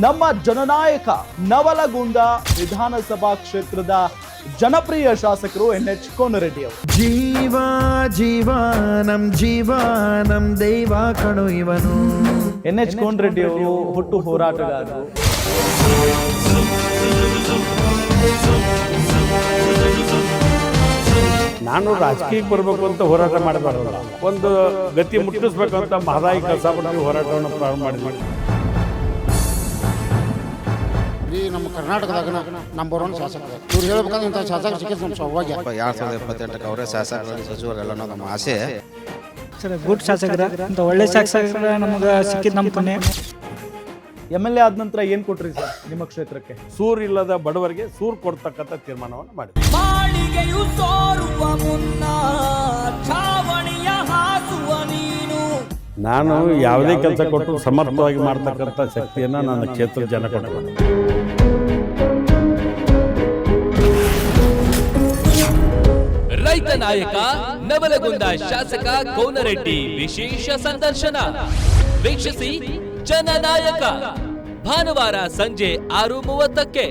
ನಮ್ಮ ಜನನಾಯಕ ನವಲಗುಂದ ವಿಧಾನಸಭಾ ಕ್ಷೇತ್ರದ ಜನಪ್ರಿಯ ಶಾಸಕರು NH ಕೋನರೆಡ್ಡಿ ಅವರು. ಜೀವಾನಂ ದೈವ ಕಣು ಇವನು. NH ಕೋನರೆಡ್ಡಿ ಅವರು ಹುಟ್ಟು ಹೋರಾಟಗಾರರು. ನಾನು ರಾಜಕೀಯಕ್ಕೆ ಬರಬೇಕು ಅಂತ ಹೋರಾಟ ಮಾಡಬಾರಲ್ಲ, ಒಂದು ಗತಿ ಮುಟ್ಟಿಸ್ಬೇಕು ಅಂತ ಮಹದಾಯಿ ಕೆಲಸ ಮಾಡಿ ಹೋರಾಟವನ್ನು ಪ್ರಾರಂಭ ಮಾಡಿದ್ವಿ. ಈ ನಮ್ಮ ಕರ್ನಾಟಕದಾಗ ನಂಬರ್ 1 ಶಾಸಕ ಇವ್ರು ಹೇಳ್ಬೇಕಂದ್ರೆ ಇಂಥ ಶಾಸಕ ಸಿಕ್ಕಿದ್ದು ನಮ್ಮ ಸೌಭಾಗ್ಯ. 2028 ಅವರೇ ಶಾಸಕರು ಸಚಿವರೆಲ್ಲ ನಮ್ಮ ಆಸೆ. ಸರ್ ಗುಡ್ ಶಾಸಕರ ಅಂತ ಒಳ್ಳೆ ಶಾಸಕರ ನಮಗೆ ಸಿಕ್ಕಿದ್ದು ನಮ್ಮ ಪುಣ್ಯ. MLA ಆದ ನಂತರ ಏನ್ ಕೊಟ್ರಿ ಸರ್ ನಿಮ್ಮ ಕ್ಷೇತ್ರಕ್ಕೆ? ಸೂರು ಇಲ್ಲದ ಬಡವರಿಗೆ ಸೂರು ಕೊಡ್ತಕ್ಕಂಥ ತೀರ್ಮಾನವನ್ನು ಮಾಡಿ. ನಾನು ಯಾವುದೇ ಕೆಲಸ ಕೊಟ್ಟು ಸಮರ್ಥವಾಗಿ ಮಾಡ್ತಕ್ಕಂಥ ಶಕ್ತಿಯನ್ನು ನನ್ನ ಕ್ಷೇತ್ರದ ಜನ ಕೊಟ್ಟರು. ರೈತ ನಾಯಕ ನವಲಗುಂದ ಶಾಸಕ ಕೋನರೆಡ್ಡಿ ವಿಶೇಷ ಸಂದರ್ಶನ ವೀಕ್ಷಿಸಿ. ಜನನಾಯಕ ಭಾನುವಾರ ಸಂಜೆ 6:30ಕ್ಕೆ.